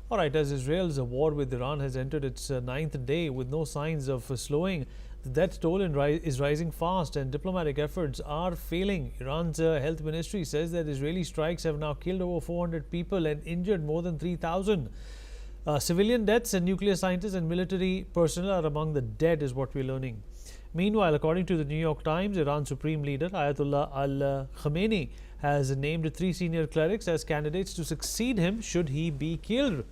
All right, as Israel's war with Iran has entered its ninth day with no signs of slowing, the death toll is rising fast and diplomatic efforts are failing. Iran's health ministry says that Israeli strikes have now killed over 400 people and injured more than 3,000. Civilian deaths and nuclear scientists and military personnel are among the dead, is what we're learning. Meanwhile, according to the New York Times, Iran's supreme leader Ayatollah al-Khamenei has named 3 senior clerics as candidates to succeed him should he be killed,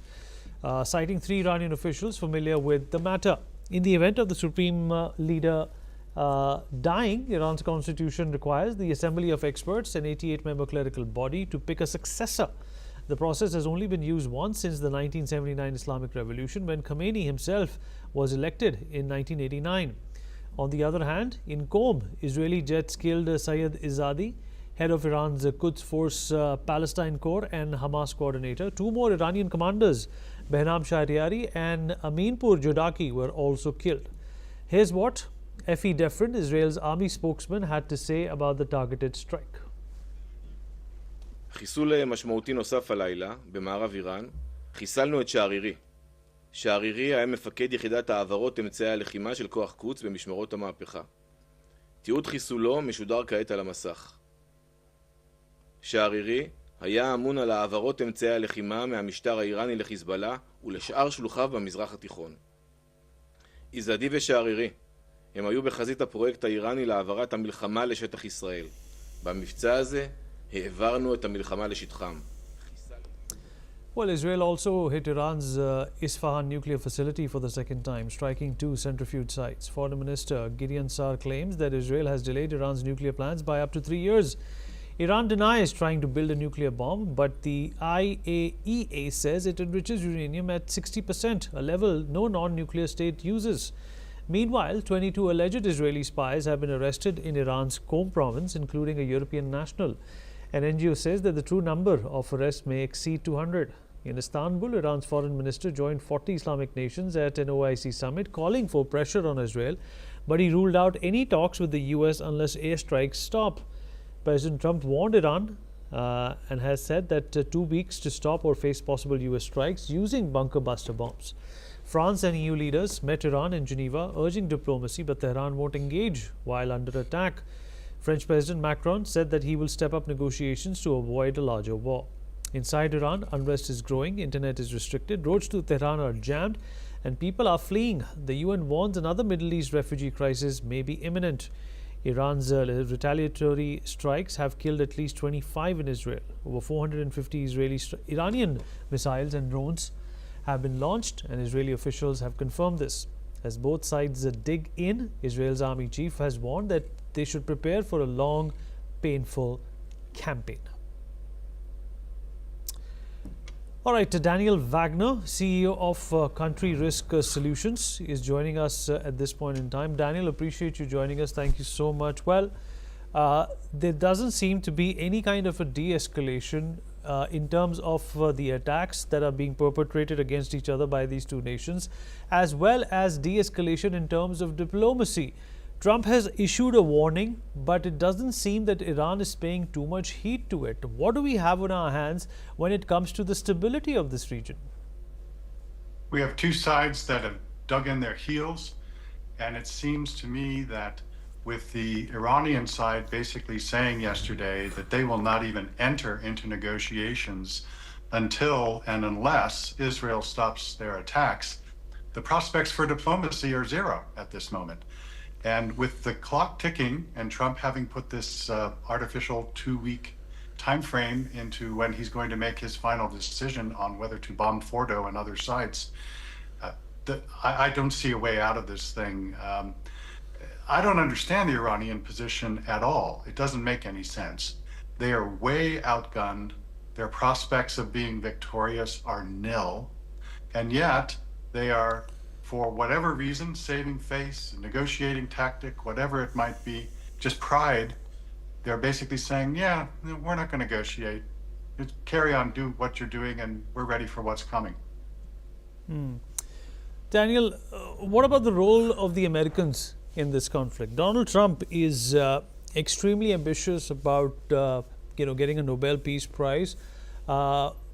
citing 3 Iranian officials familiar with the matter. In the event of the supreme leader dying, Iran's constitution requires the assembly of experts, an 88-member clerical body, to pick a successor. The process has only been used once since the 1979 Islamic Revolution, when Khamenei himself was elected in 1989. On the other hand, in Qom, Israeli jets killed Sayyid Izzadi, head of Iran's Quds Force Palestine Corps and Hamas coordinator. 2 more Iranian commanders, Behnam Shahriari and Aminpur Jodaki, were also killed. Here's what Effie Defrin, Israel's army spokesman, had to say about the targeted strike. חיסול משמעותי נוסף הלילה במערב איראן. חיסלנו את שערירי. שערירי היה מפקד יחידת העברות אמצעי הלחימה של כוח קודס במשמרות המהפכה. תיעוד חיסולו משודר כעת על המסך. שערירי היה אמון על העברות אמצעי הלחימה מהמשטר האיראני לחיזבאללה ולשאר שלוחיו במזרח התיכון. איזדי ושערירי הם היו בחזית הפרויקט האיראני להעברת המלחמה לשטח ישראל. במבצע הזה העברנו את המלחמה לשטחם. Well, Israel also hit Iran's Isfahan nuclear facility for the second time, striking 2 centrifuge sites. Foreign Minister Gideon Sar claims that Israel has delayed Iran's nuclear plans by up to 3 years. Iran denies trying to build a nuclear bomb, but the IAEA says it enriches uranium at 60%, a level no non-nuclear state uses. Meanwhile, 22 alleged Israeli spies have been arrested in Iran's Qom province, including a European national. An NGO says that the true number of arrests may exceed 200. In Istanbul, Iran's foreign minister joined 40 Islamic nations at an OIC summit calling for pressure on Israel, but he ruled out any talks with the US unless airstrikes stop. President Trump warned Iran and has said that 2 weeks to stop or face possible US strikes using bunker buster bombs. France and EU leaders met Iran in Geneva, urging diplomacy, but Tehran won't engage while under attack. French President Macron said that he will step up negotiations to avoid a larger war. Inside Iran, unrest is growing, internet is restricted, roads to Tehran are jammed, and people are fleeing. The UN warns another Middle East refugee crisis may be imminent. Iran's retaliatory strikes have killed at least 25 in Israel. Over 450 Iranian missiles and drones have been launched, and Israeli officials have confirmed this. As both sides dig in, Israel's army chief has warned that they should prepare for a long, painful campaign. All right, Daniel Wagner, CEO of Country Risk Solutions, is joining us at this point in time. Daniel, appreciate you joining us. Thank you so much. Well, there doesn't seem to be any kind of a de-escalation in terms of the attacks that are being perpetrated against each other by these 2 nations, as well as de-escalation in terms of diplomacy. Trump has issued a warning, but it doesn't seem that Iran is paying too much heed to it. What do we have on our hands when it comes to the stability of this region? We have 2 sides that have dug in their heels, and it seems to me that with the Iranian side basically saying yesterday that they will not even enter into negotiations until and unless Israel stops their attacks, the prospects for diplomacy are 0 at this moment. And with the clock ticking and Trump having put this artificial 2-week time frame into when he's going to make his final decision on whether to bomb Fordo and other sites, I don't see a way out of this thing. I don't understand the Iranian position at all. It doesn't make any sense. They are way outgunned. Their prospects of being victorious are nil. And yet they are, for whatever reason, saving face, negotiating tactic, whatever it might be, just pride, they're basically saying, yeah, we're not going to negotiate. Just carry on, do what you're doing, and we're ready for what's coming. Daniel, what about the role of the Americans in this conflict? Donald Trump is extremely ambitious about getting a Nobel Peace Prize.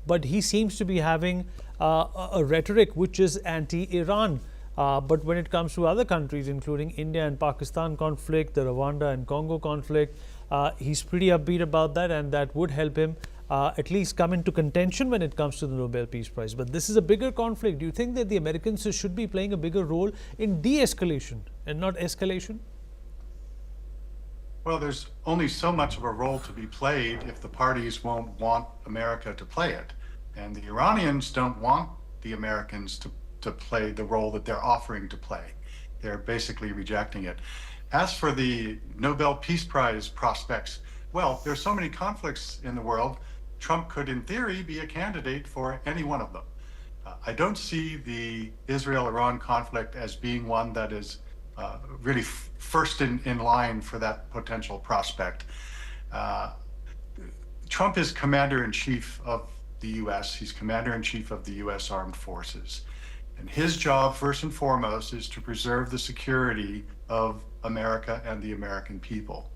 but he seems to be having a rhetoric which is anti-Iran. But when it comes to other countries, including India and Pakistan conflict, the Rwanda and Congo conflict, he's pretty upbeat about that, and that would help him at least come into contention when it comes to the Nobel Peace Prize. But this is a bigger conflict. Do you think that the Americans should be playing a bigger role in de-escalation and not escalation? Well, there's only so much of a role to be played if the parties won't want America to play it. And the Iranians don't want the Americans to play the role that they're offering to play. They're basically rejecting it. As for the Nobel Peace Prize prospects, well, there's so many conflicts in the world. Trump could, in theory, be a candidate for any one of them. I don't see the Israel-Iran conflict as being one that is really first in line for that potential prospect. Trump is commander-in-chief of the U.S. He's commander-in-chief of the U.S. Armed Forces. And his job, first and foremost, is to preserve the security of America and the American people.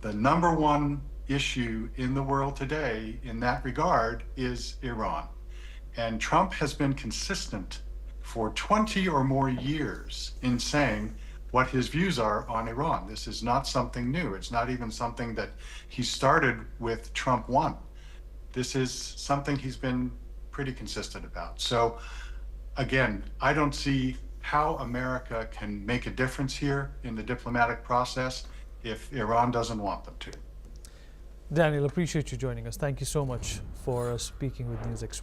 The number one issue in the world today in that regard is Iran. And Trump has been consistent for 20 or more years in saying what his views are on Iran. This is not something new. It's not even something that he started with Trump 1. This is something he's been pretty consistent about. So again, I don't see how America can make a difference here in the diplomatic process if Iran doesn't want them to. Daniel, appreciate you joining us. Thank you so much for speaking with NewsX.